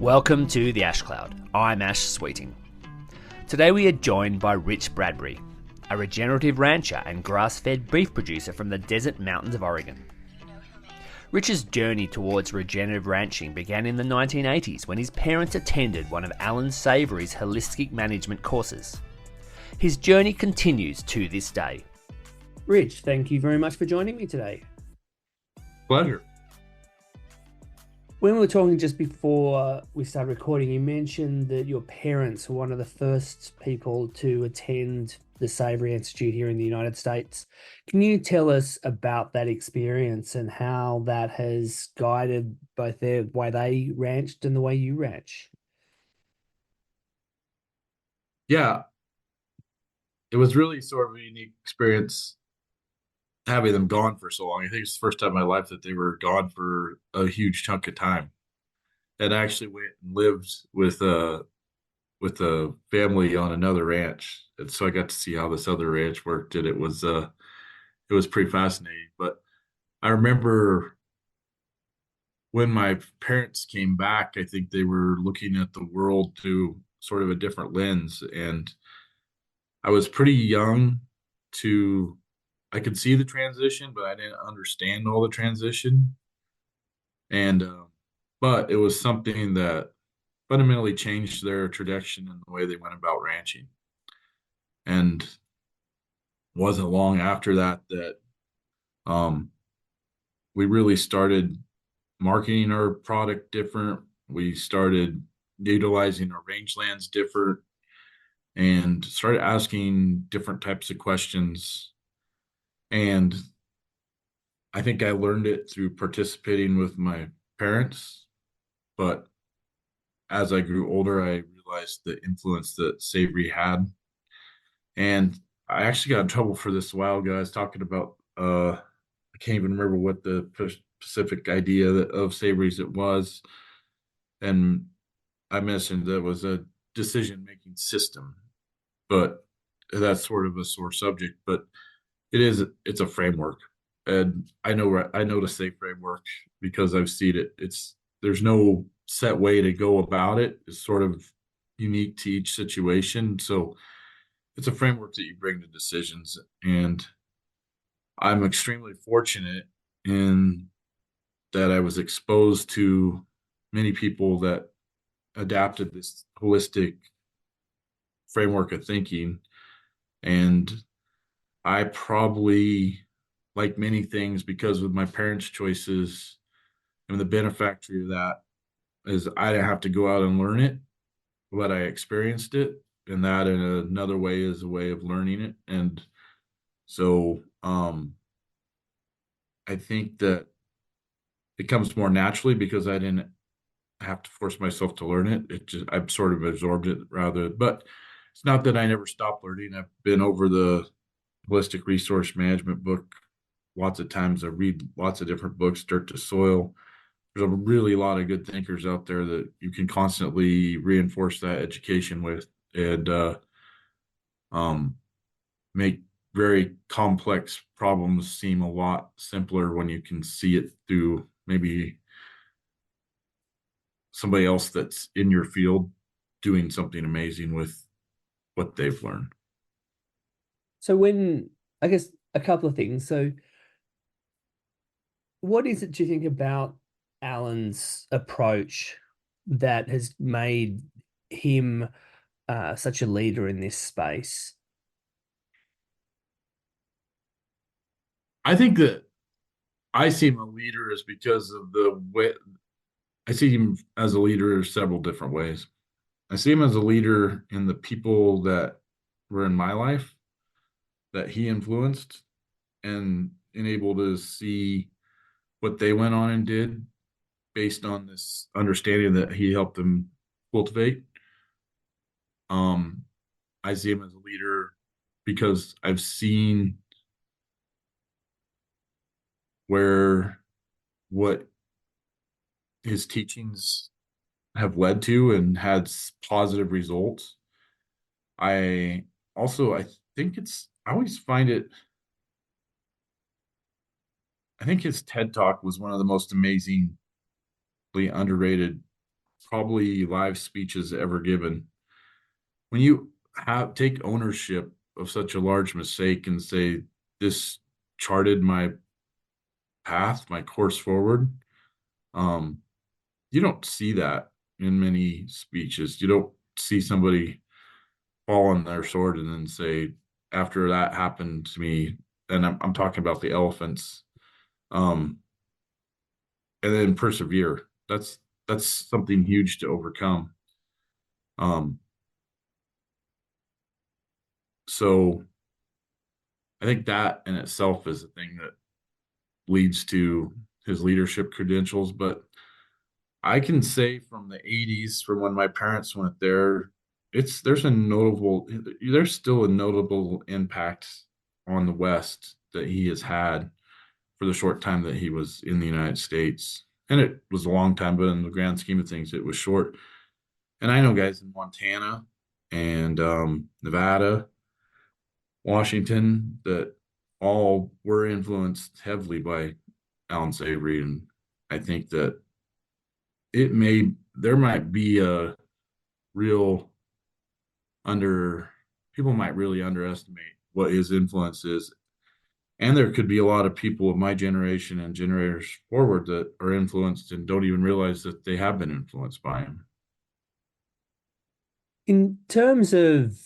Welcome to the Ash Cloud. I'm Ash Sweeting. Today we are joined by Rich Bradbury, a regenerative rancher and grass-fed beef producer from the desert mountains of Oregon. Rich's journey towards regenerative ranching began in the 1980s when his parents attended one of Alan Savory's holistic management courses. His journey continues to this day. Rich, thank you very much for joining me today. Pleasure. When we were talking just before we started recording, you mentioned that your parents were one of the first people to attend the Savory Institute here in the United States. Can you tell us about that experience and how that has guided both the way they ranched and the way you ranch? Yeah, it was really sort of a unique experience having them gone for so long. I think it's the first time in my life that they were gone for a huge chunk of time. And I actually went and lived with a family on another ranch, and so I got to see how this other ranch worked, and it was pretty fascinating. But I remember when my parents came back, I think they were looking at the world through sort of a different lens, and I was pretty young to I could see the transition, but I didn't understand all the transition. And but it was something that fundamentally changed their trajectory and the way they went about ranching. And wasn't long after that that um, we really started marketing our product different. We started utilizing our rangelands different and started asking different types of questions. And I think I learned it through participating with my parents, but as I grew older, I realized the influence that Savory had. And I actually got in trouble for this a while ago. I was talking about, I can't even remember what the specific idea of Savory's it was. And I mentioned that it was a decision making system, but that's sort of a sore subject. But it's a framework. And I know to say framework because I've seen it. There's no set way to go about it. It's sort of unique to each situation. So it's a framework that you bring to decisions. And I'm extremely fortunate in that I was exposed to many people that adapted this holistic framework of thinking. And I probably, like many things, because of my parents' choices, I'm the benefactor of that is I didn't have to go out and learn it, but I experienced it. And that in another way is a way of learning it. And so I think that it comes more naturally because I didn't have to force myself to learn it. It just I've sort of absorbed it rather, but it's not that I never stopped learning. I've been over the holistic resource management book lots of times. I read lots of different books, dirt to soil. There's a really lot of good thinkers out there that you can constantly reinforce that education with and um, make very complex problems seem a lot simpler when you can see it through maybe somebody else that's in your field doing something amazing with what they've learned. So I guess a couple of things. So what is it do you think about Alan's approach that has made him such a leader in this space? I think that I see him a leader is because of the way I see him as a leader several different ways. I see him as a leader in the people that were in my life that he influenced and enabled to see what they went on and did based on this understanding that he helped them cultivate. Um, I see him as a leader because I've seen where what his teachings have led to and had positive results. I I think I always find it, I think his TED Talk was one of the most amazingly underrated probably live speeches ever given. When you have take ownership of such a large mistake and say, this charted my path, my course forward, um, you don't see that in many speeches. You don't see somebody fall on their sword and then say, after that happened to me, and I'm talking about the elephants, um, and then persevere. That's something huge to overcome. Um, so I think that in itself is a thing that leads to his leadership credentials. But I can say from the 80s, from when my parents went there, there's still a notable impact on the West that he has had for the short time that he was in the United States. And it was a long time, but in the grand scheme of things, it was short. And I know guys in Montana and Nevada, Washington, that all were influenced heavily by Alan Savory. And I think that there might be a real under, people might really underestimate what his influence is. And there could be a lot of people of my generation and generators forward that are influenced and don't even realize that they have been influenced by him. In terms of,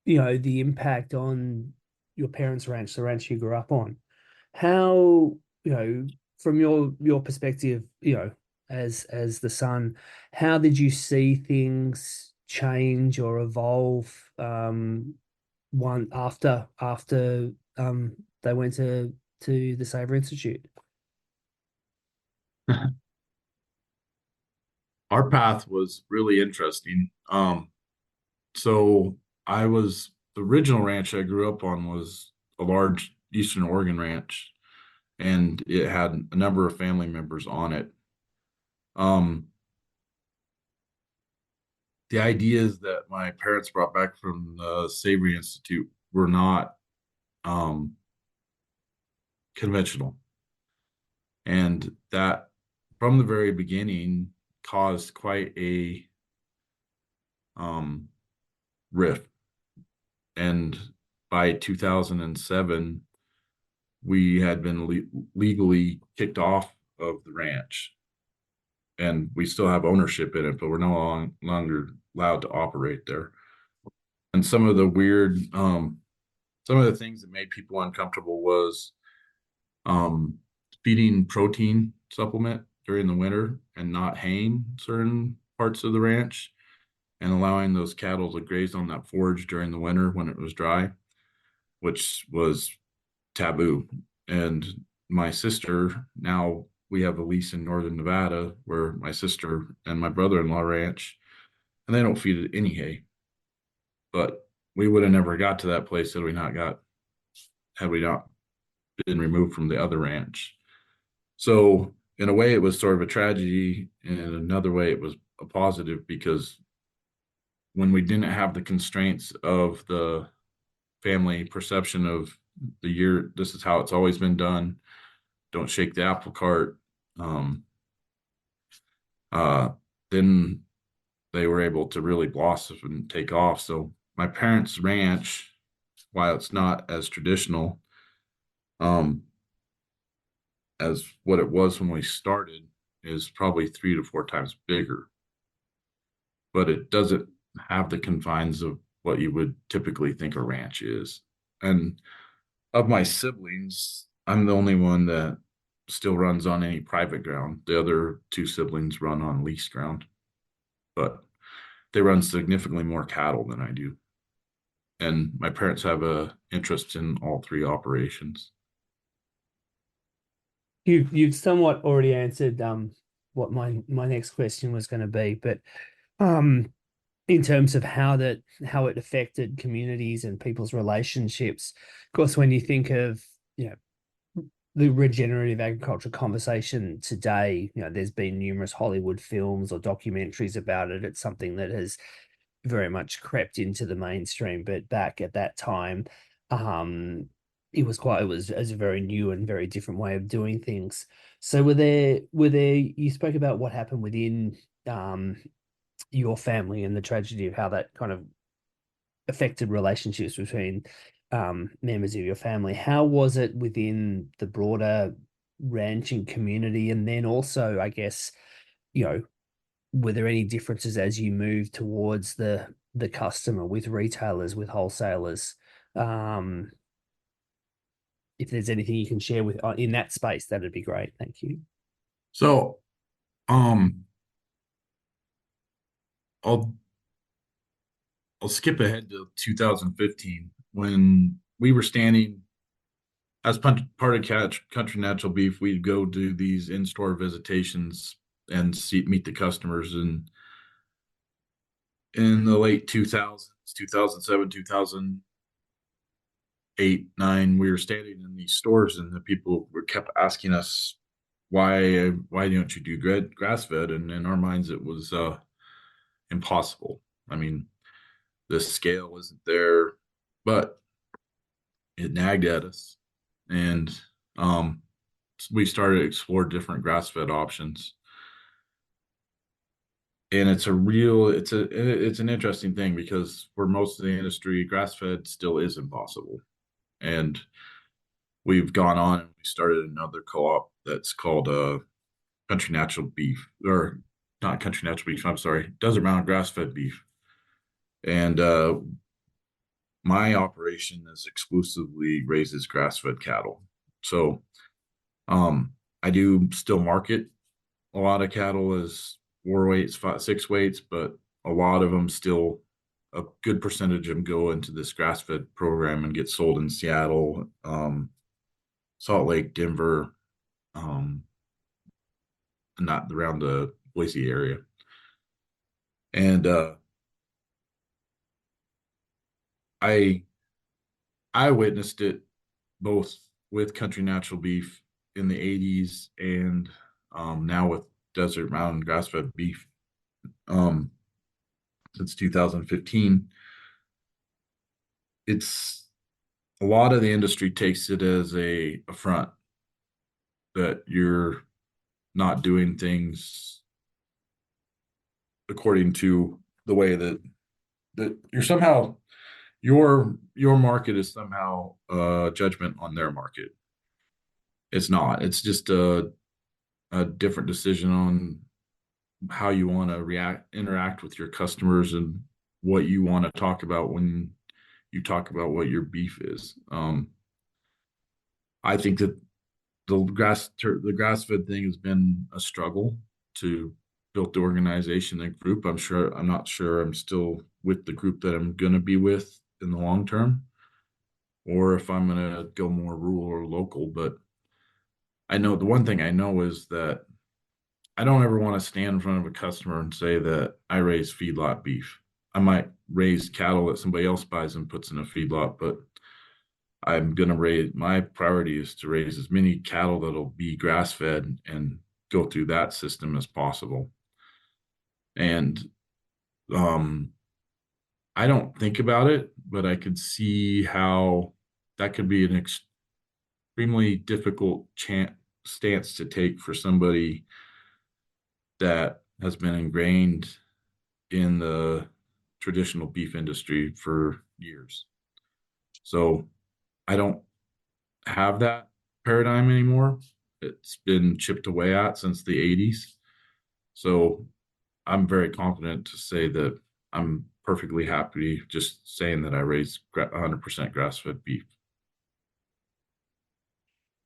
the impact on your parents' ranch, the ranch you grew up on, how, from your perspective, as the son, how did you see things change or evolve one after they went to the Sabre Institute? Our path was really interesting. So the original ranch I grew up on was a large Eastern Oregon ranch, and it had a number of family members on it. Um, the ideas that my parents brought back from the Savory Institute were not um, conventional, and that from the very beginning caused quite a um, rift. And by 2007, we had been legally kicked off of the ranch, and we still have ownership in it, but we're no longer allowed to operate there. And some of the things that made people uncomfortable was um, feeding protein supplement during the winter and not haying certain parts of the ranch and allowing those cattle to graze on that forage during the winter when it was dry, which was taboo. And my sister, now we have a lease in northern Nevada where my sister and my brother-in-law ranch, and they don't feed it any hay. But we would have never got to that place had we not been removed from the other ranch. So in a way, it was sort of a tragedy. And in another way, it was a positive because when we didn't have the constraints of the family perception of the year, this is how it's always been done. Don't shake the apple cart. Um, uh, then they were able to really blossom and take off. So my parents' ranch, while it's not as traditional um, as what it was when we started, is probably 3 to 4 times bigger. But it doesn't have the confines of what you would typically think a ranch is. And of my siblings, I'm the only one that still runs on any private ground. The other two siblings run on leased ground, but they run significantly more cattle than I do. And my parents have a interest in all three operations. You've somewhat already answered what my next question was going to be, but um in terms of how it affected communities and people's relationships. Of course, when you think of, the regenerative agriculture conversation today, there's been numerous Hollywood films or documentaries about it. It's something that has very much crept into the mainstream, but back at that time, um, it was a very new and very different way of doing things. So you spoke about what happened within um, your family and the tragedy of how that kind of affected relationships between members of your family. How was it within the broader ranching community? And then also, I guess, you know, were there any differences as you moved towards the customer with retailers, with wholesalers? Um, if there's anything you can share with in that space, that'd be great. Thank you. So, um, I'll I'll skip ahead to 2015 when we were standing as part of Country Natural Beef. We'd go do these in-store visitations and meet the customers. And in the late 2000s, 2007, 2008, 9, we were standing in these stores, and the people were kept asking us, why don't you do grass fed? And in our minds, it was impossible. I mean, the scale isn't there, but it nagged at us, and um, we started to explore different grass fed options. And it's an interesting thing because for most of the industry, grass fed still is impossible. And we've gone on and we started another co-op that's called Country Natural Beef, or not Country Natural Beef, I'm sorry, Desert Mountain Grass Fed Beef. And my operation is exclusively raises grass fed cattle. So I do still market a lot of cattle as 4 weights, 6 weights, but a lot of them still, a good percentage of them go into this grass fed program and get sold in Seattle, Salt Lake, Denver, um, not around the Boise area. And I I witnessed it both with Country Natural Beef in the 80s and now with Desert Mountain Grass Fed Beef um, since 2015. It's a lot of the industry takes it as a affront that you're not doing things according to the way that you're somehow your market is somehow a judgment on their market. It's not. It's just a different decision on how you want to interact with your customers and what you want to talk about when you talk about what your beef is. I think that the grass fed thing has been a struggle to build the organization and group. I'm not sure I'm still with the group that I'm going to be with in the long term, or if I'm going to go more rural or local. But I know the one thing I know is that I don't ever want to stand in front of a customer and say that I raise feedlot beef. I might raise cattle that somebody else buys and puts in a feedlot, but I'm going to raise, my priority is to raise as many cattle that'll be grass fed and go through that system as possible. And um, I don't think about it, but I could see how that could be an extremely difficult stance to take for somebody that has been ingrained in the traditional beef industry for years. So I don't have that paradigm anymore. It's been chipped away at since the 80s. So I'm very confident to say that I'm perfectly happy just saying that I raise 100% grass fed beef.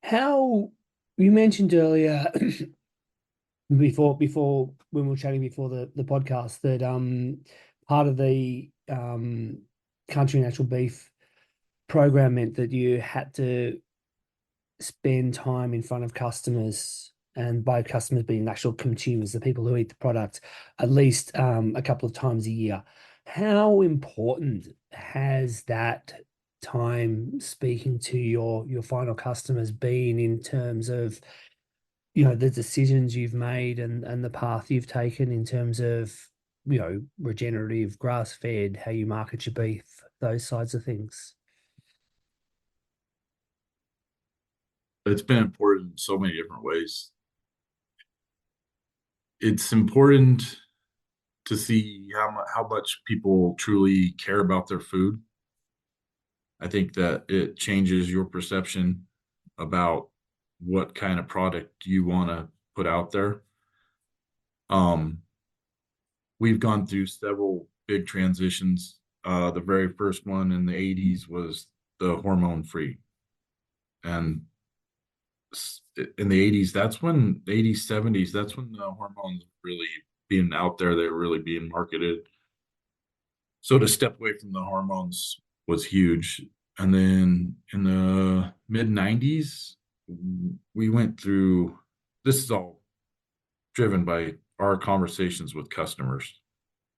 How you mentioned earlier before when we were chatting before the podcast that part of the country natural beef program meant that you had to spend time in front of customers, and by customers being actual consumers, the people who eat the product, at least a couple of times a year. How important has that time speaking to your final customers been in terms of the decisions you've made and the path you've taken in terms of regenerative, grass fed, how you market your beef, those sides of things? It's been important in so many different ways. It's important. to see how much people truly care about their food. I think that it changes your perception about what kind of product you want to put out there. Um, we've gone through several big transitions. The very first one in the 80s was the hormone free. And in the 80s, that's when, 80s, 70s, that's when the hormones really being out there, they were really being marketed. So to step away from the hormones was huge. And then in the mid 90s, we went through, this is all driven by our conversations with customers.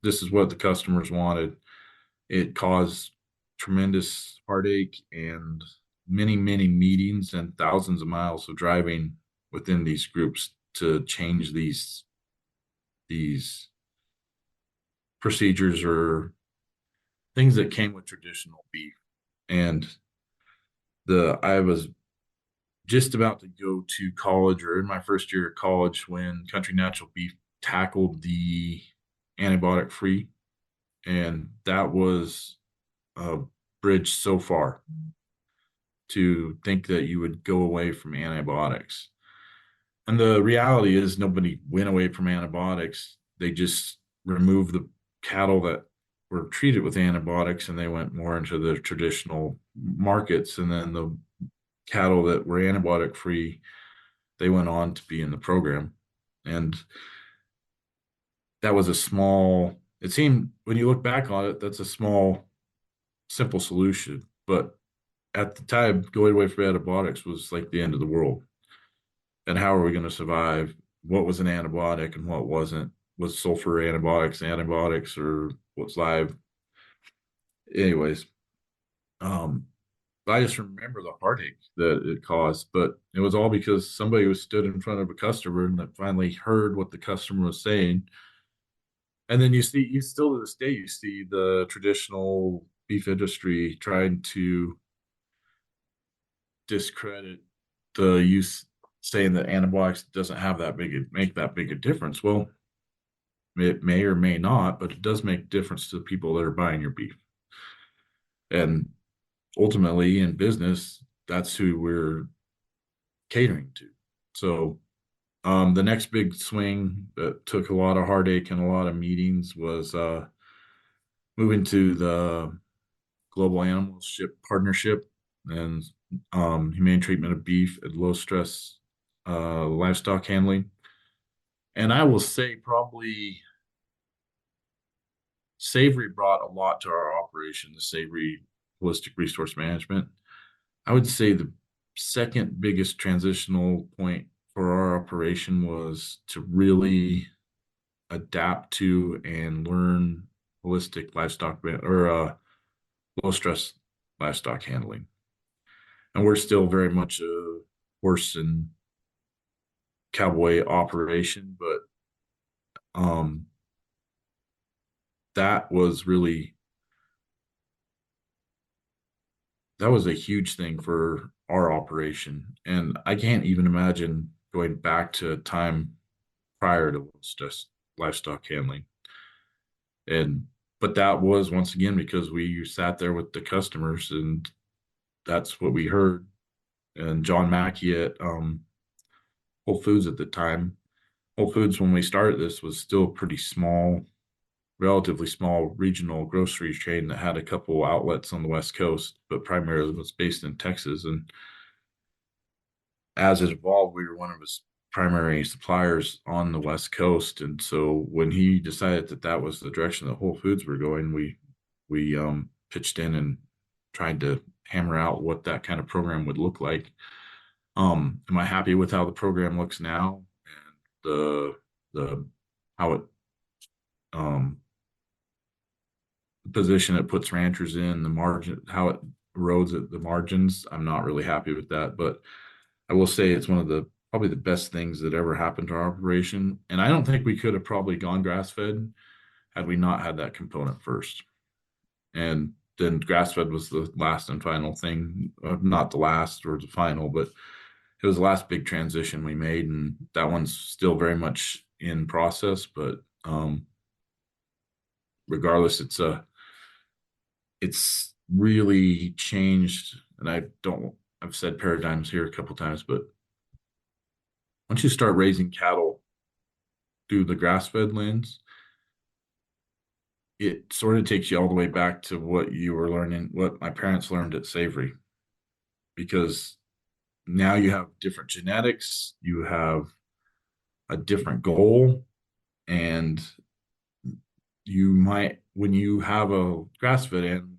This is what the customers wanted. It caused tremendous heartache and many, many meetings and thousands of miles of driving within these groups to change these procedures or things that came with traditional beef. And the I was just about to go to college or in my first year of college when Country Natural Beef tackled the antibiotic free. And that was a bridge so far to think that you would go away from antibiotics. And the reality is, nobody went away from antibiotics. They just removed the cattle that were treated with antibiotics and they went more into the traditional markets. And then the cattle that were antibiotic free, they went on to be in the program. And that was a small, it seemed when you look back on it, that's a small, simple solution. But at the time, going away from antibiotics was like the end of the world. And how are we going to survive? What was an antibiotic and what wasn't? Was sulfur antibiotics, or what's live? Anyways, um, I just remember the heartache that it caused, but it was all because somebody was stood in front of a customer and that finally heard what the customer was saying. And then you still to this day, you see the traditional beef industry trying to discredit the use, saying that antibiotics doesn't have that make that big a difference. Well, it may or may not, but it does make difference to the people that are buying your beef. And ultimately, in business, that's who we're catering to. So, the next big swing that took a lot of heartache and a lot of meetings was moving to the Global Animal Ship Partnership and humane treatment of beef and low stress livestock handling. And I will say, probably Savory brought a lot to our operation, the Savory Holistic Resource Management. I would say the second biggest transitional point for our operation was to really adapt to and learn holistic livestock or low stress livestock handling. And we're still very much a horse and cowboy operation, but um, that was really that was a huge thing for our operation. And I can't even imagine going back to a time prior to just livestock handling. And but that was once again because we sat there with the customers and that's what we heard. And John Mackey at Whole Foods at the time, Whole Foods when we started this was still pretty small, relatively small regional grocery chain that had a couple outlets on the West Coast, but primarily was based in Texas. And as it evolved, we were one of his primary suppliers on the West Coast. And so when he decided that that was the direction that Whole Foods were going, we pitched in and tried to hammer out what that kind of program would look like. Am I happy with how the program looks now and the how it um, position it puts ranchers in, the margin, how it erodes at the margins? I'm not really happy with that, but I will say it's one of the probably the best things that ever happened to our operation. And I don't think we could have probably gone grass fed had we not had that component first. And then grass fed was the last and final thing, not the last or the final, but it was the last big transition we made. And that one's still very much in process, but regardless, it's really changed. And I've said paradigms here a couple times, but once you start raising cattle through the grass-fed lens, it sort of takes you all the way back to what you were learning, what my parents learned at Savory, because now you have different genetics, you have a different goal, and you might, when you have a grass-fed animal,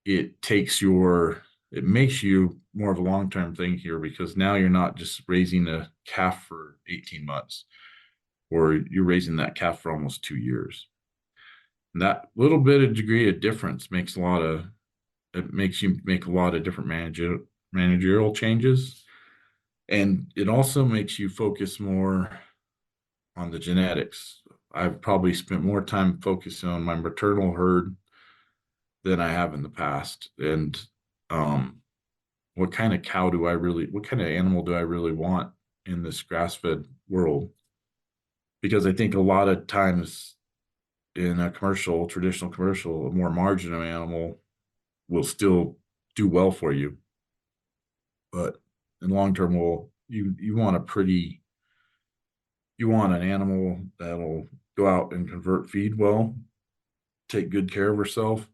it takes your, it makes you more of a long-term thing here because now you're not just raising a calf for 18 months or you're raising that calf for almost 2 years. And that little bit of degree of difference makes a lot of, it makes you make a lot of different managerial changes. And it also makes you focus more on the genetics. I've probably spent more time focusing on my maternal herd than I have in the past. And what kind of cow do I really, what kind of animal do I really want in this grass fed world? Because I think a lot of times in a commercial, traditional commercial, a more marginal animal will still do well for you. But in long term, will you want a pretty, you want an animal that'll go out and convert feed well, take good care of herself.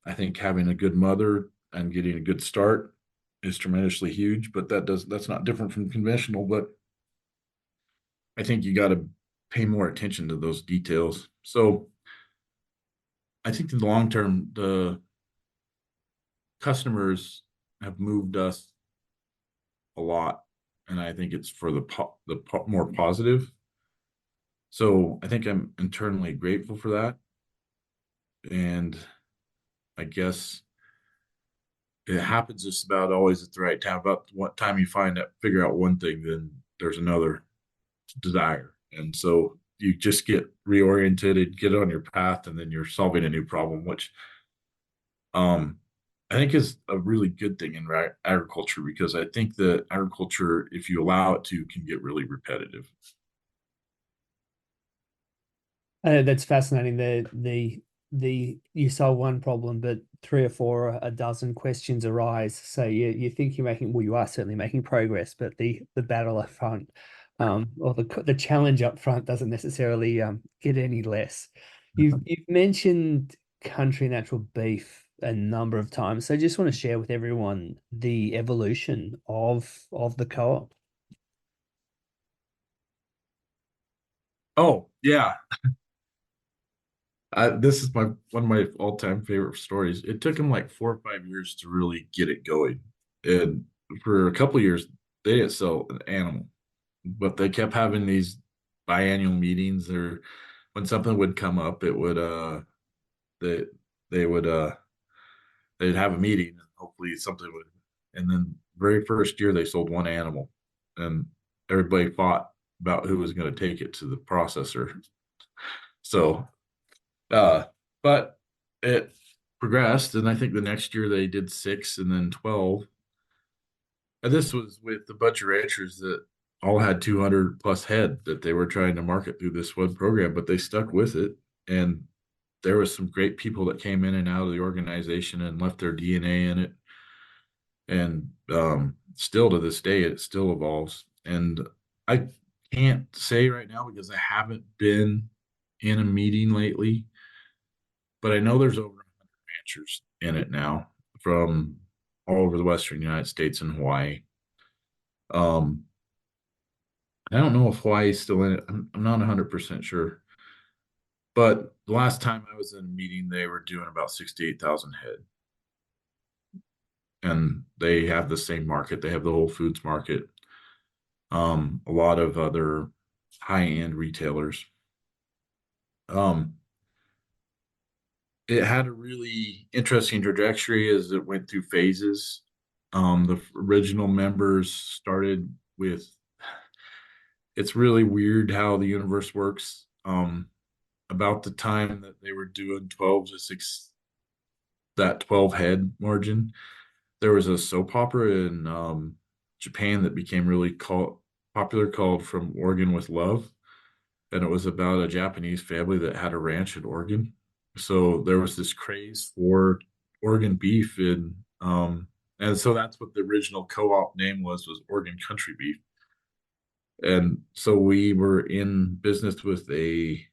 I think having a good mother and getting a good start is tremendously huge, but that's not different from conventional. But I think you got to pay more attention to those details. So I think in the long term, the customers have moved us a lot, and I think it's for more positive. So I think I'm internally grateful for that, and I guess it happens just about always at the right time. About what time you figure out one thing, then there's another desire. And so you just get reoriented, get on your path, and then you're solving a new problem, which um, I think is a really good thing in agriculture because I think that agriculture, if you allow it to, can get really repetitive. That's fascinating. The you solve one problem, but three or four, a dozen questions arise. So you think you're making, well, you are certainly making progress, but the battle up front, or the challenge up front doesn't necessarily get any less. You've mentioned country natural beef a number of times, so I just want to share with everyone the evolution of the co-op. Oh yeah, this is my one of my all-time favorite stories. It took them like 4 or 5 years to really get it going, and for a couple of years they didn't sell an animal, but they kept having these biannual meetings. Or when something would come up, it would they they would they'd have a meeting and hopefully something would. And then very first year they sold one animal, and everybody fought about who was going to take it to the processor. So uh, but it progressed, and I think the next year they did six and then 12. And this was with the bunch of ranchers that all had 200 plus head that they were trying to market through this one program, but they stuck with it. And there was some great people that came in and out of the organization and left their DNA in it. And still to this day, it still evolves. And I can't say right now because I haven't been in a meeting lately, but I know there's over 100 ranchers in it now from all over the Western United States and Hawaii. Um, I don't know if Hawaii's still in it. I'm not 100% sure. But the last time I was in a meeting, they were doing about 68,000 head. And they have the same market. They have the Whole Foods market, a lot of other high-end retailers. Um, it had a really interesting trajectory as it went through phases. The original members started with, it's really weird how the universe works. About the time that they were doing 12 to 6, that 12 head margin, there was a soap opera in Japan that became really popular called From Oregon with Love. and it was about a Japanese family that had a ranch in Oregon. So there was this craze for Oregon beef, and so that's what the original co-op name was Oregon Country Beef. And so we were in business with a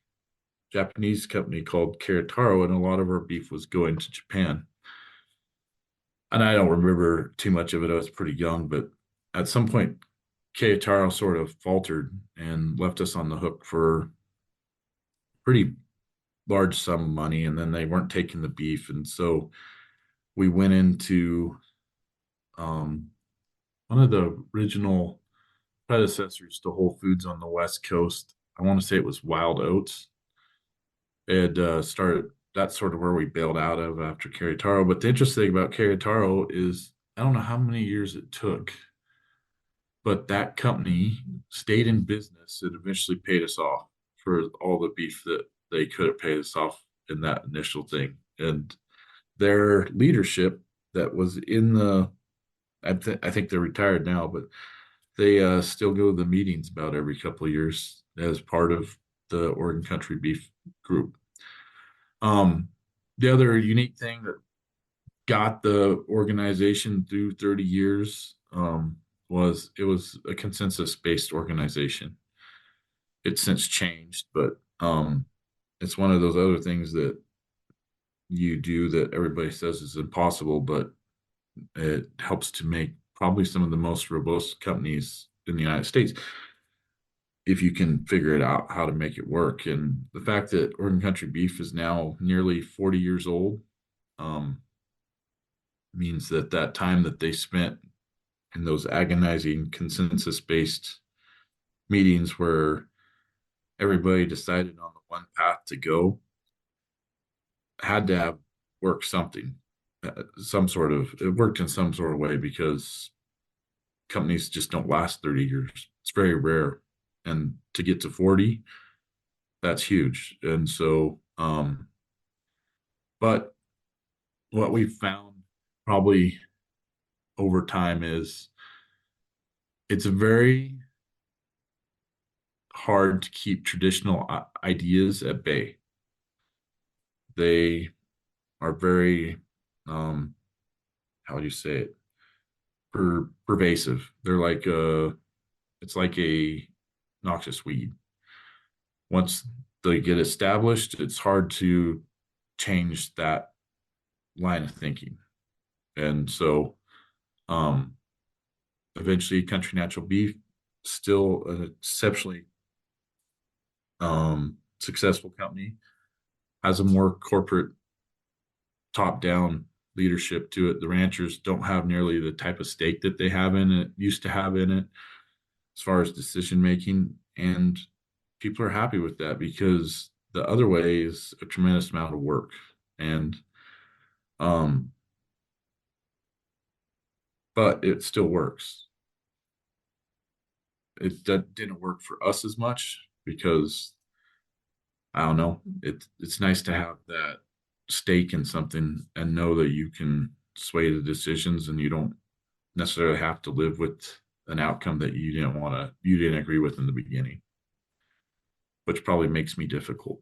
Japanese company called Keretaro, and a lot of our beef was going to Japan. And I don't remember too much of it. I was pretty young, but at some point, Keretaro sort of faltered and left us on the hook for pretty large sum of money, and then they weren't taking the beef, and so we went into um, one of the original predecessors to Whole Foods on the West Coast. I want to say it was Wild Oats. It started. That's sort of where we bailed out of after Caritaro. But the interesting thing about Caritaro is I don't know how many years it took, but that company stayed in business and eventually paid us off for all the beef that they could have paid us off in that initial thing. And their leadership that was in the I think they're retired now, but they still go to the meetings about every couple of years as part of the Oregon Country Beef Group. Um, the other unique thing that got the organization through 30 years was it was a consensus based organization. It's since changed, but it's one of those other things that you do that everybody says is impossible, but it helps to make probably some of the most robust companies in the United States if you can figure it out how to make it work. And the fact that Oregon Country Beef is now nearly 40 years old um, means that that time that they spent in those agonizing consensus based meetings where everybody decided on the one path to go had to have worked something, some sort of, it worked in some sort of way because companies just don't last 30 years. It's very rare. And to get to 40, that's huge. And so, but what we've found probably over time is it's very hard to keep traditional ideas at bay. They are very, um, how do you say it? Pervasive. They're like it's like a noxious weed. Once they get established, it's hard to change that line of thinking. And so, um, eventually, Country Natural Beef, still an exceptionally successful company, has a more corporate top down leadership to it. The ranchers don't have nearly the type of stake that they have in it, used to have in it, as far as decision making. And people are happy with that because the other way is a tremendous amount of work. And, um, but it still works. It didn't work for us as much because I don't know. It's nice to have that stake in something and know that you can sway the decisions and you don't necessarily have to live with an outcome that you didn't agree with in the beginning, which probably makes me difficult.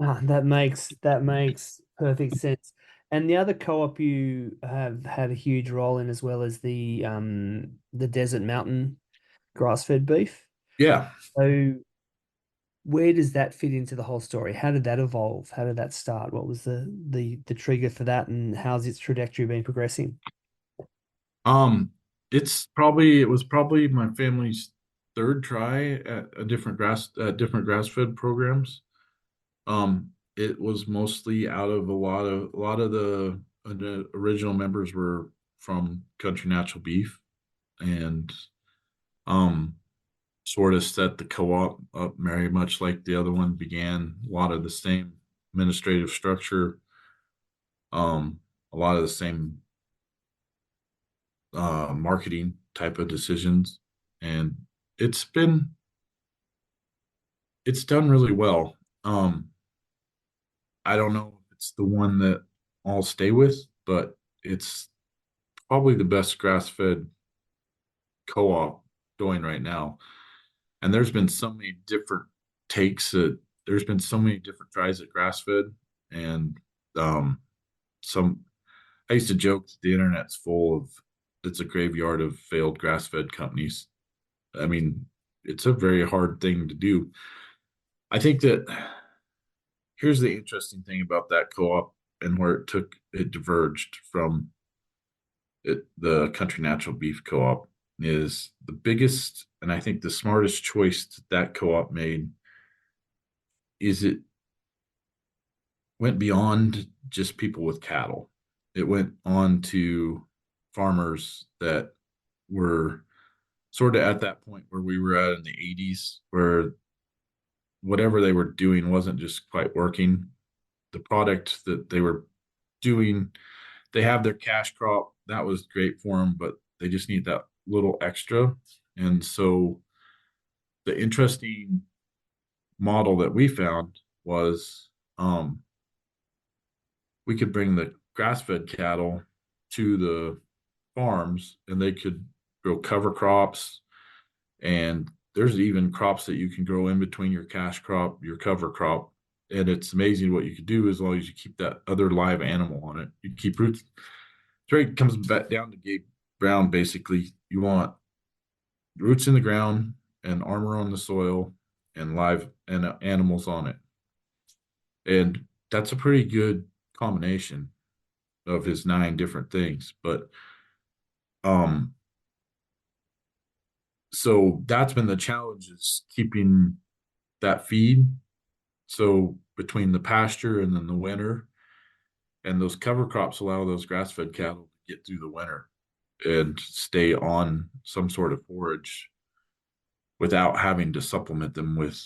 Ah, that makes perfect sense. And the other co-op you have had a huge role in as well as the Desert Mountain grass-fed beef. Yeah. So where does that fit into the whole story? How did that evolve? How did that start? What was the trigger for that, and how's its trajectory been progressing? Um, it was probably my family's third try at a different grass fed programs. It was mostly out of a lot of the original members were from Country Natural Beef, and um, sort of set the co-op up very much like the other one began. A lot of the same administrative structure, a lot of the same marketing type of decisions, and it's been it's done really well. I don't know if it's the one that I'll stay with, but it's probably the best grass-fed co-op going right now. And there's been so many different takes it. There's been so many different tries at grass fed, and um, some. I used to joke that the internet's full of. It's a graveyard of failed grass fed companies. I mean, it's a very hard thing to do. I think that here's the interesting thing about that co-op and where it diverged from the country natural beef co-op is the biggest and I think the smartest choice that co-op made is it went beyond just people with cattle. It went on to farmers that were sort of at that point where we were at in the 80s, where whatever they were doing wasn't just quite working. The product that they were doing, they have their cash crop. That was great for them, but they just need that little extra. And so the interesting model that we found was we could bring the grass-fed cattle to the farms and they could grow cover crops, and there's even crops that you can grow in between your cash crop, your cover crop. And it's amazing what you could do as long as you keep that other live animal on it. You keep roots. It comes back down to Gabe Brown. Basically, you want roots in the ground and armor on the soil and live and animals on it. And that's a pretty good combination of his 9 different things. But um, so that's been the challenge is keeping that feed. So between the pasture and then the winter, and those cover crops allow those grass-fed cattle to get through the winter and stay on some sort of forage without having to supplement them with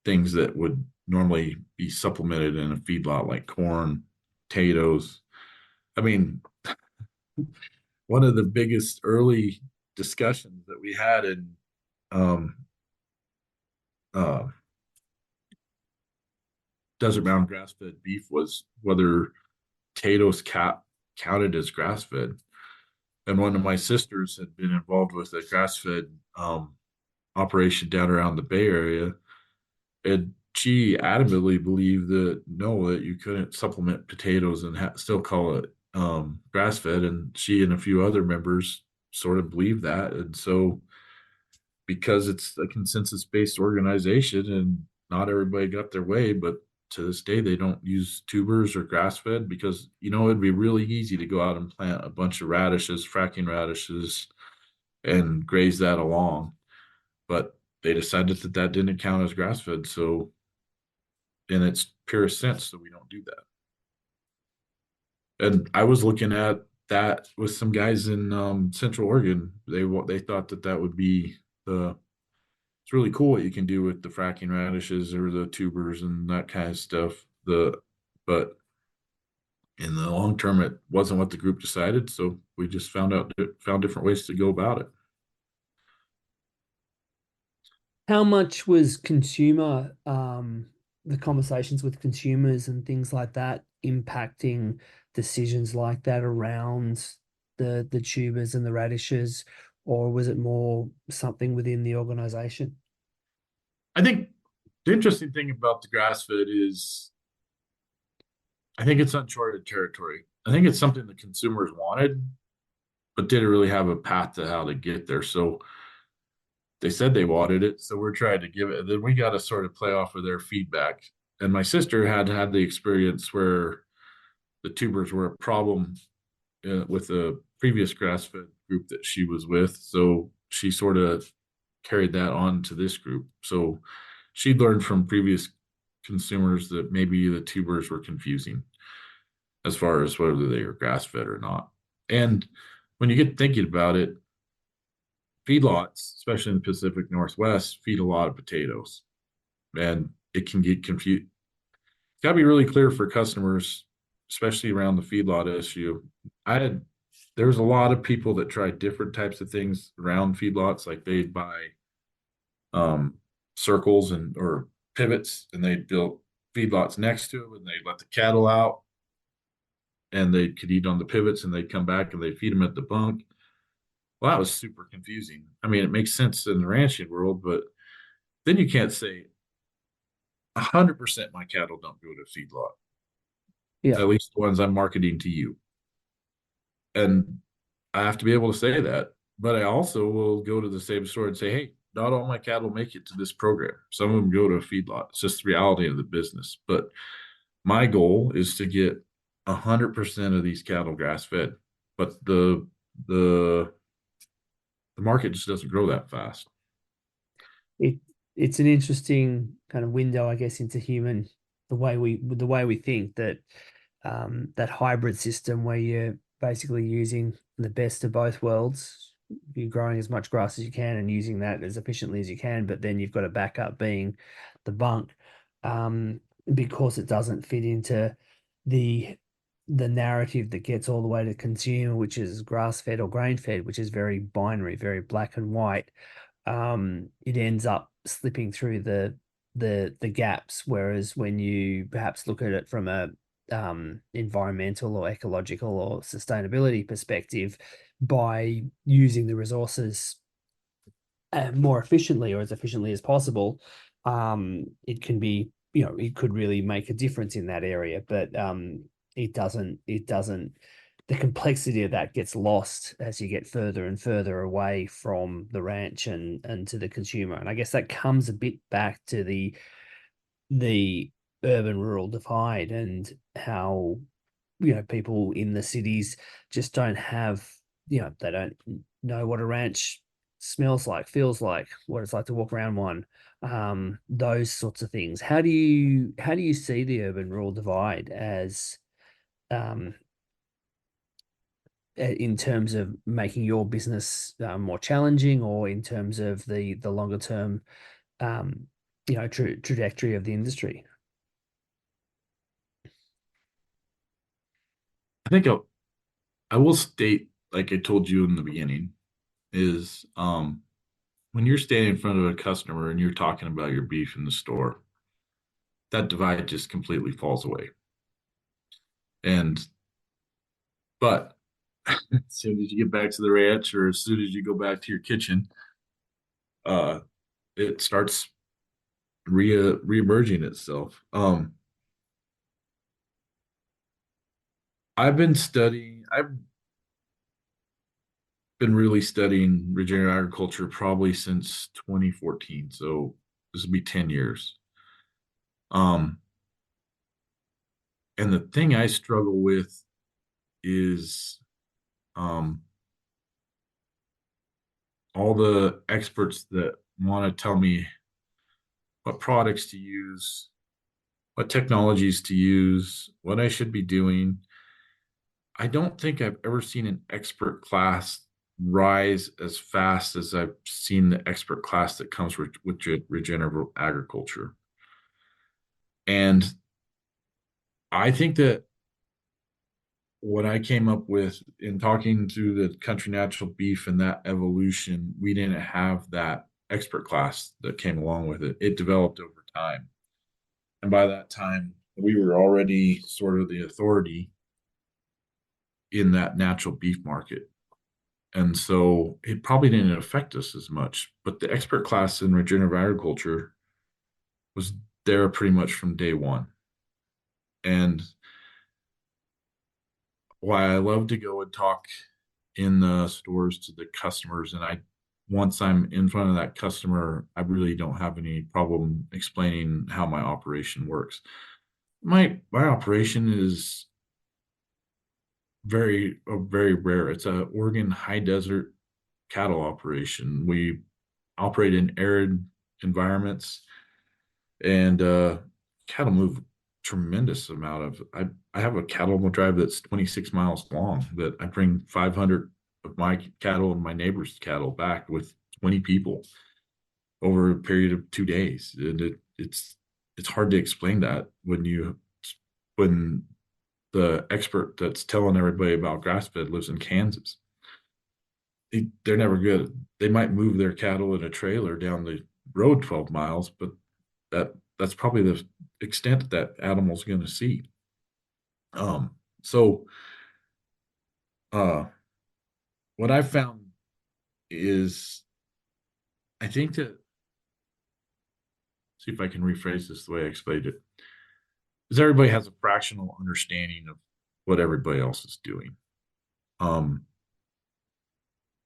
things that would normally be supplemented in a feedlot like corn, potatoes. I mean, one of the biggest early discussions that we had in um, uh, desert mountain grass-fed beef was whether potatoes counted as grass-fed. And one of my sisters had been involved with a grass-fed operation down around the Bay Area, and she adamantly believed that no, that you couldn't supplement potatoes and still call it grass-fed. And she and a few other members sort of believed that, and so because it's a consensus-based organization and not everybody got their way, but to this day they don't use tubers or grass-fed because it'd be really easy to go out and plant a bunch of radishes, fracking radishes, and graze that along. But they decided that that didn't count as grass-fed, so in its purest sense, so we don't do that. And I was looking at that with some guys in Central Oregon. They thought that that would be the it's really cool what you can do with the fracking radishes or the tubers and that kind of stuff. But in the long term, it wasn't what the group decided, so we just found different ways to go about it. How much was the conversations with consumers and things like that impacting decisions like that around the tubers and the radishes, or was it more something within the organization? I think the interesting thing about the grass fed is I think it's uncharted territory. I think it's something the consumers wanted, but didn't really have a path to how to get there. So they said they wanted it, so we're trying to give it. And then we got to sort of play off of their feedback. And my sister had the experience where the tubers were a problem with a previous grass-fed group that she was with. So she sort of carried that on to this group. So she learned from previous consumers that maybe the tubers were confusing as far as whether they were grass-fed or not. And when you get thinking about it, feedlots, especially in the Pacific Northwest, feed a lot of potatoes, and it can get confused. It's got to be really clear for customers, especially around the feedlot issue. I had There's a lot of people that try different types of things around feedlots, like they'd buy um, circles and or pivots, and they'd build feedlots next to them, and they'd let the cattle out, and they could eat on the pivots, and they'd come back and they'd feed them at the bunk. Well, that was super confusing. I mean, it makes sense in the ranching world, but then you can't say 100% my cattle don't go to feedlot, Yeah. at least the ones I'm marketing to you. And I have to be able to say that. But I also will go to the same store and say, hey, not all my cattle make it to this program. Some of them go to a feedlot. It's just the reality of the business. But my goal is to get 100% of these cattle grass fed. But the the market just doesn't grow that fast. it it's an interesting kind of window, I guess, into human the way we think that that hybrid system where you're basically using the best of both worlds. You're growing as much grass as you can and using that as efficiently as you can, but then you've got a backup being the bunk, um, because it doesn't fit into the the narrative that gets all the way to consumer, which is grass fed or grain fed, which is very binary, very black and white. It ends up slipping through the gaps. Whereas when you perhaps look at it from a environmental or ecological or sustainability perspective, by using the resources more efficiently or as efficiently as possible, it can be, it could really make a difference in that area. But it doesn't, the complexity of that gets lost as you get further and further away from the ranch and to the consumer. And I guess that comes a bit back to the urban rural divide and how, people in the cities just don't have, they don't know what a ranch smells like, feels like, what it's like to walk around one, those sorts of things. How do you see the urban rural divide as, um in terms of making your business more challenging, or in terms of the longer term, um trajectory of the industry? I think I will state, like I told you in the beginning, is when you're standing in front of a customer and you're talking about your beef in the store, that divide just completely falls away. And but as soon as you get back to the ranch or as soon as you go back to your kitchen, uh, it starts reemerging itself. I've been really studying regenerative agriculture probably since 2014. So this will be 10 years. Um, and the thing I struggle with is um, all the experts that want to tell me what products to use, what technologies to use, what I should be doing. I don't think I've ever seen an expert class rise as fast as I've seen the expert class that comes with regenerative agriculture. And I think that what I came up with in talking to the country natural beef and that evolution, we didn't have that expert class that came along with it. It developed over time. And by that time, we were already sort of the authority in that natural beef market. And so it probably didn't affect us as much. But the expert class in regenerative agriculture was there pretty much from day one. And why I love to go and talk in the stores to the customers, and once I'm in front of that customer, I really don't have any problem explaining how my operation works. My operation is very rare. It's a Oregon high desert cattle operation. We operate in arid environments, and cattle move tremendous amount of. I have a cattle drive that's 26 miles long that I bring 500 of my cattle and my neighbor's cattle back with 20 people over a period of 2 days, and it's hard to explain that when the expert that's telling everybody about grass fed lives in Kansas. They're never good. They might move their cattle in a trailer down the road 12 miles, but that's probably the extent that animal's going to see. So uh, what I found is I think that see if I can rephrase this the way I explained it. Is everybody has a fractional understanding of what everybody else is doing. Um,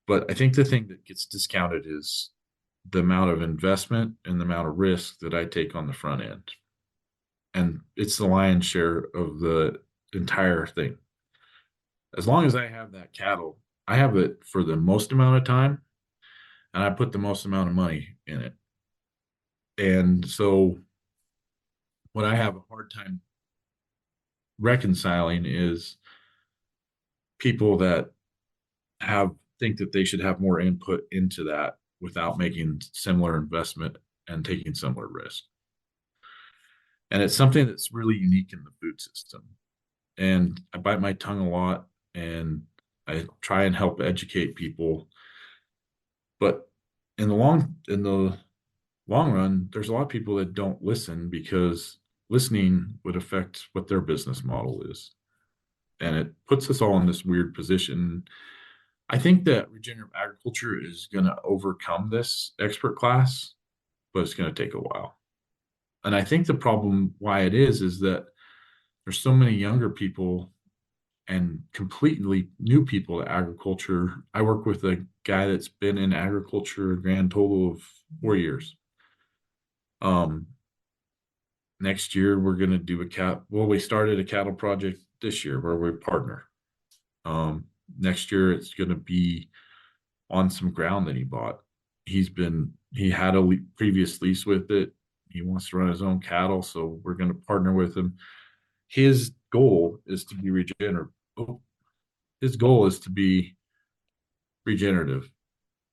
but I think the thing that gets discounted is the amount of investment and the amount of risk that I take on the front end. And it's the lion's share of the entire thing. As long as I have that cattle, I have it for the most amount of time and I put the most amount of money in it. And so what I have a hard time reconciling is people that have think that they should have more input into that without making similar investment and taking similar risk. And it's something that's really unique in the food system. And I bite my tongue a lot and I try and help educate people. But in the long run, there's a lot of people that don't listen because listening would affect what their business model is. And it puts us all in this weird position. I think that regenerative agriculture is going to overcome this expert class, but it's going to take a while. And I think the problem why it is that there's so many younger people and completely new people to agriculture. I work with a guy that's been in agriculture a grand total of 4 years. Um, Next year we're going to do we started a cattle project this year where we partner. Next year it's going to be on some ground that he bought. He had a previous lease with it. He wants to run his own cattle, so we're going to partner with him. His goal is to be regenerative. His goal is to be regenerative,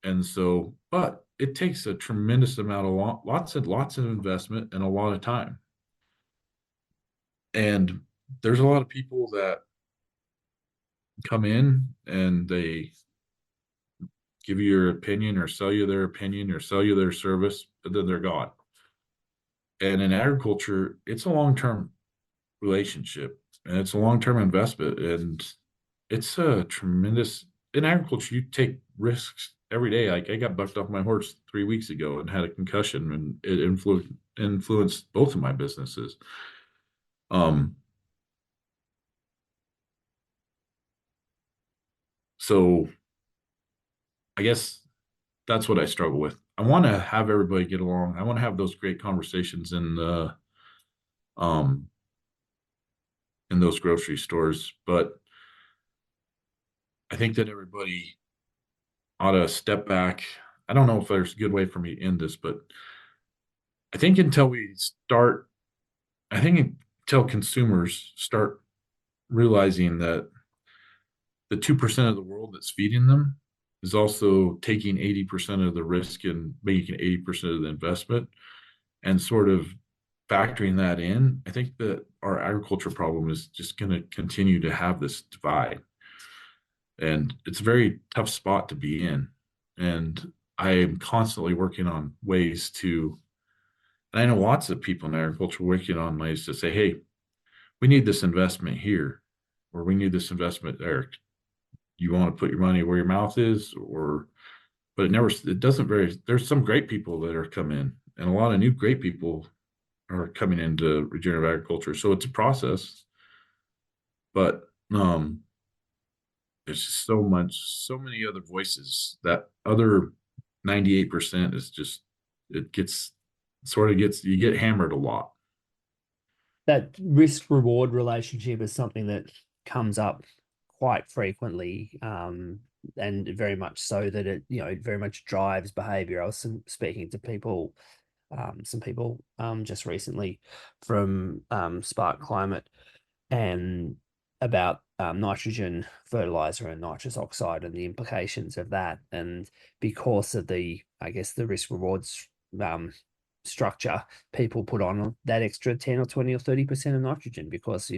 and so, but it takes a tremendous amount of lots of investment and a lot of time. And there's a lot of people that come in and they give you your opinion or sell you their opinion or sell you their service, but then they're gone. And in agriculture, it's a long-term relationship and it's a long-term investment. And it's a tremendous, in agriculture, you take risks every day. Like I got bucked off my horse 3 weeks ago and had a concussion and it influenced both of my businesses. Um, so I guess that's what I struggle with. I want to have everybody get along. I want to have those great conversations um in those grocery stores, but I think that everybody ought to step back. I don't know if there's a good way for me to end this, but I think until consumers start realizing that the 2% of the world that's feeding them is also taking 80% of the risk and making 80% of the investment and sort of factoring that in, I think that our agriculture problem is just going to continue to have this divide. And it's a very tough spot to be in. And I am constantly working on ways to, and I know lots of people in agriculture working on ways to say, hey, we need this investment here, or we need this investment there. You want to put your money where your mouth is, but it doesn't there's some great people that are coming and a lot of new great people are coming into regenerative agriculture. So it's a process, but there's just so many other voices. That other 98% is just, it gets you get hammered a lot. That risk reward relationship is something that comes up quite frequently, and very much so that it very much drives behavior. I was speaking to people, some people just recently from Spark Climate, and about nitrogen fertilizer and nitrous oxide and the implications of that. And because of I guess, the risk rewards structure, people put on that extra 10 or 20 or 30% of nitrogen because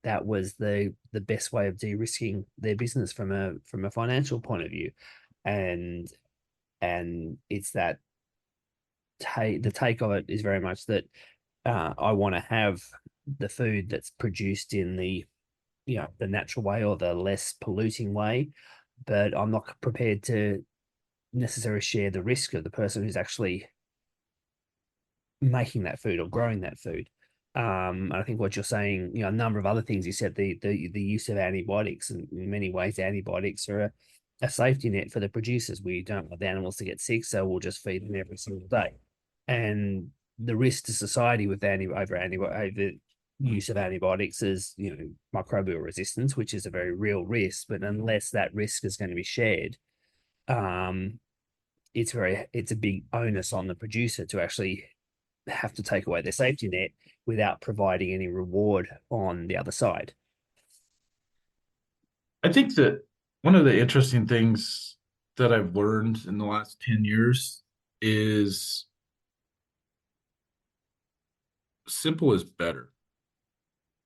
that was the best way of de-risking their business from a financial point of view. And it's that the take of it is very much that I want to have the food that's produced in the natural way or the less polluting way, but I'm not prepared to necessarily share the risk of the person who's actually making that food or growing that food. And I think what you're saying, a number of other things you said, the use of antibiotics, and in many ways, antibiotics are a safety net for the producers. We don't want the animals to get sick, so we'll just feed them every single day. And the risk to society with over use of antibiotics is, microbial resistance, which is a very real risk. But unless that risk is going to be shared, um, it's a big onus on the producer to actually have to take away their safety net without providing any reward on the other side. I think that one of the interesting things that I've learned in the last 10 years is simple is better.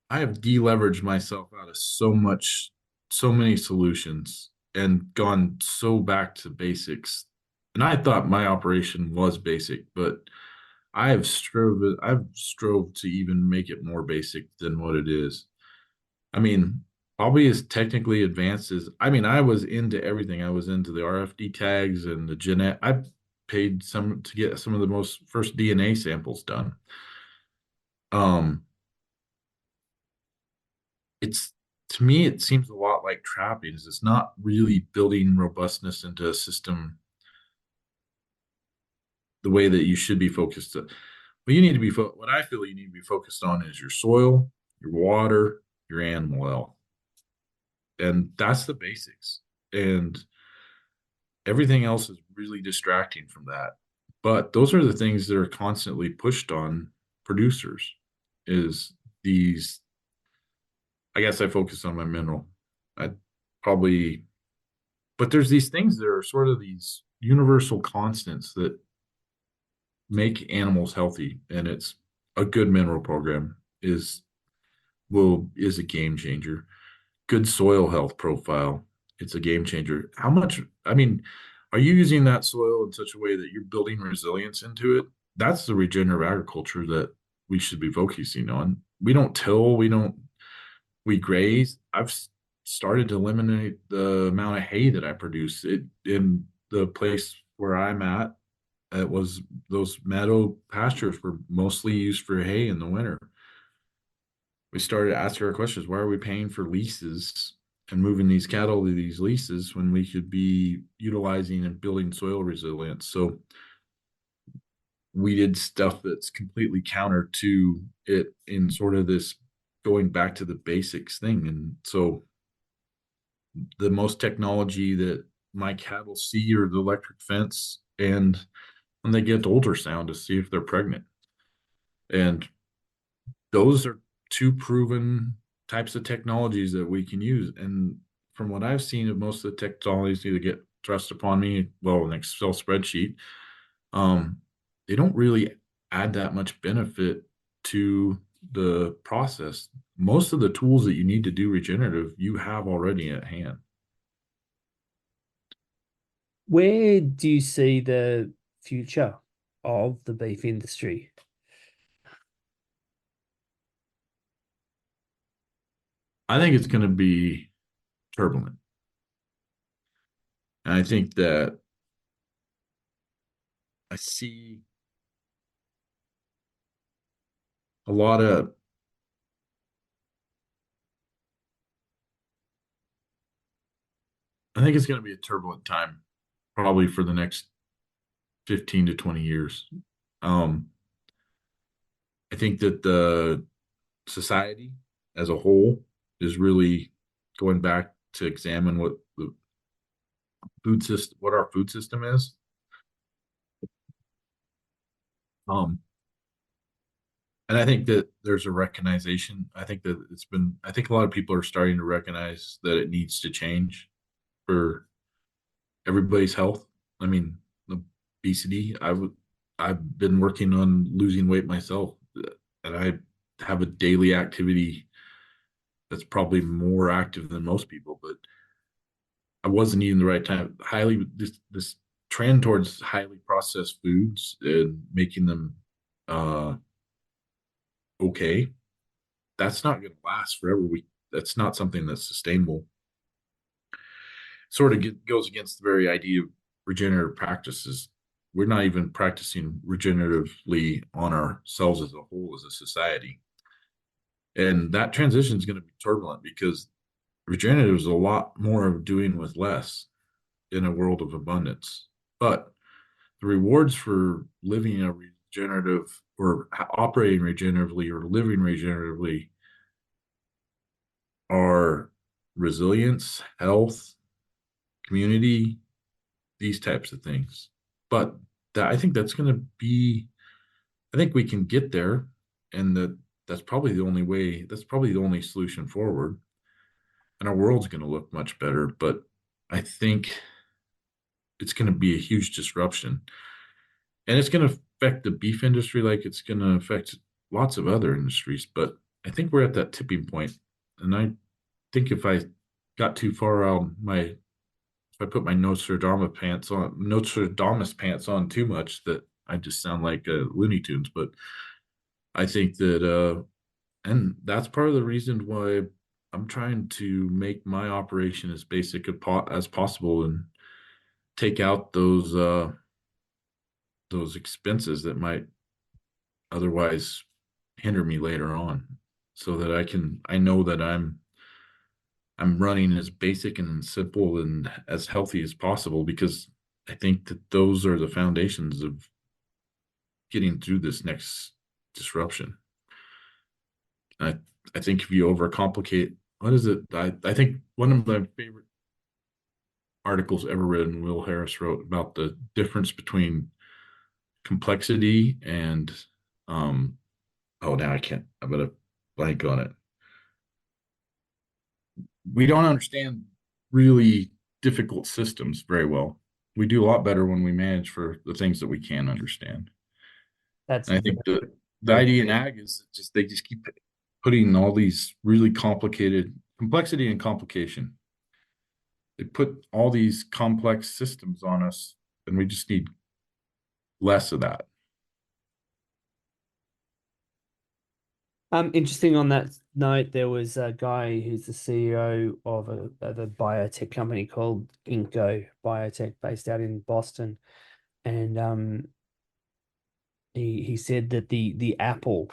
I have deleveraged myself out of so many solutions and gone so back to basics. And I thought my operation was basic, but I've strove to even make it more basic than what it is. I mean, probably as technically advanced as I was into everything. I was into the RFD tags and the genet. I paid some to get some of the most first DNA samples done. Um, it's to me, it seems a lot like trappings. It's not really building robustness into a system the way that you should be focused. What you need to be what I feel you need to be focused on is your soil, your water, your animal health, and that's the basics. And everything else is really distracting from that. But those are the things that are constantly pushed on producers. Is these? I guess I focus on my mineral. I probably but there's these things that are sort of these universal constants that make animals healthy, and it's a good mineral program is a game changer. Good soil health profile, it's a game changer. How much, are you using that soil in such a way that you're building resilience into it? That's the regenerative agriculture that we should be focusing on. We don't till, we graze. I've started to eliminate the amount of hay that I produce. It in the place where I'm at, it was those meadow pastures were mostly used for hay in the winter. We started asking our questions: why are we paying for leases and moving these cattle to these leases when we could be utilizing and building soil resilience? So we did stuff that's completely counter to it in sort of this going back to the basics thing. And so the most technology that my cattle see are the electric fence, and when they get ultrasound to see if they're pregnant. And those are two proven types of technologies that we can use. And from what I've seen of most of the technologies that get thrust upon me, well, an Excel spreadsheet, um, they don't really add that much benefit to the process. Most of the tools that you need to do regenerative, you have already at hand. Where do you see the future of the beef industry? I think it's going to be turbulent. And I think that I see a lot of, I think it's going to be a turbulent time, probably for the next 15 to 20 years. Um, I think that the society as a whole is really going back to examine what the food system, what our food system is. Um, and I think that there's a recognition. I think that I think a lot of people are starting to recognize that it needs to change for everybody's health. I mean, obesity. I've been working on losing weight myself, and I have a daily activity that's probably more active than most people, but I wasn't eating the right time. This trend towards highly processed foods and making them uh okay, that's not going to last forever. That's not something that's sustainable. Sort of goes against the very idea of regenerative practices. we're not even practicing regeneratively on ourselves as a whole, as a society. And that transition is going to be turbulent because regenerative is a lot more of doing with less in a world of abundance. But the rewards for living a regenerative or operating regeneratively or living regeneratively are resilience, health, community, these types of things. But I think that's going to be, I think we can get there, and that's probably the only way. That's probably the only solution forward, and our world's going to look much better. But I think it's going to be a huge disruption, and it's going to affect the beef industry like it's going to affect lots of other industries. But I think we're at that tipping point, and I think if I got too far out my if I put my Nostradamus pants on too much, that I just sound like Looney Tunes. But I think that, and that's part of the reason why I'm trying to make my operation as basic as possible and take out those expenses that might otherwise hinder me later on, so that I know that I'm running as basic and simple and as healthy as possible, because I think that those are the foundations of getting through this next disruption. I I think if you overcomplicate, what is it? I think one of my favorite articles ever written, Will Harris wrote about the difference between complexity and oh, now I can't, I'm gonna blank on it. We don't understand really difficult systems very well. We do a lot better when we manage for the things that we can understand. That's And I very, think the very idea in ag is just they just keep putting all these really complicated complexity and complication. They put all these complex systems on us, and we just need less of that. interesting. On that note, there was a guy who's the CEO of a biotech company called Inco Biotech, based out in Boston, and he said that the Apple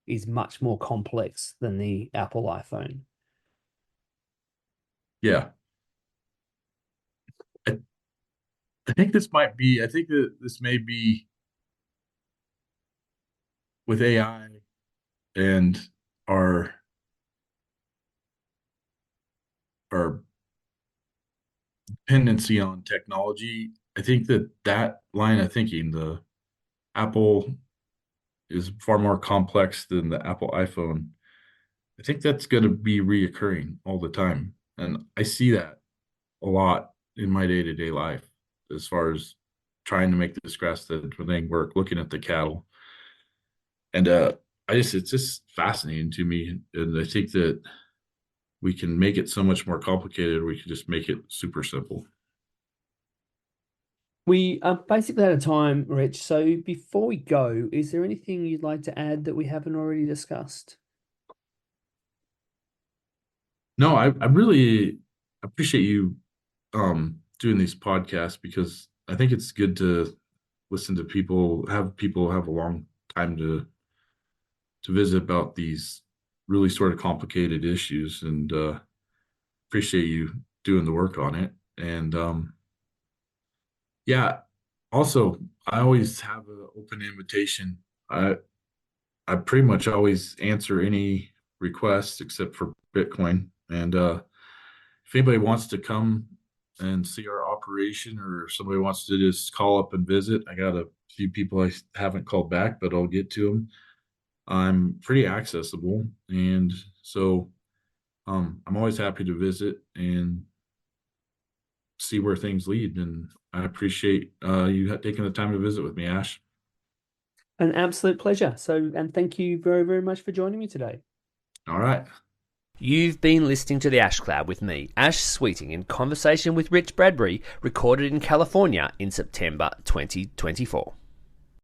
is much more complex than the Apple iPhone. Yeah. I, I think this might be, I think that this may be with AI and our our dependency on technology. I think that that line of thinking, the Apple is far more complex than the Apple iPhone. I think that's going to be reoccurring all the time. And I see that a lot in my day-to-day life as far as trying to make this grass-fed thing work, looking at the cattle. And it's just fascinating to me. And I think that we can make it so much more complicated. We can just make it super simple. We are basically out of time, Rich. So before we go, is there anything you'd like to add that we haven't already discussed? No, I really appreciate you doing these podcasts, because I think it's good to listen to people have a long time to visit about these really sort of complicated issues, and appreciate you doing the work on it. And yeah, also I always have an open invitation. I pretty much always answer any requests except for Bitcoin. And if anybody wants to come and see our operation, or somebody wants to just call up and visit, I got a few people I haven't called back, but I'll get to them. I'm pretty accessible, and so I'm always happy to visit and see where things lead. And I appreciate you taking the time to visit with me, Ash. An absolute pleasure. So, and thank you very, very much for joining me today. All right. You've been listening to The Ash Cloud with me, Ash Sweeting, in conversation with Rich Bradbury, recorded in California in September 2024.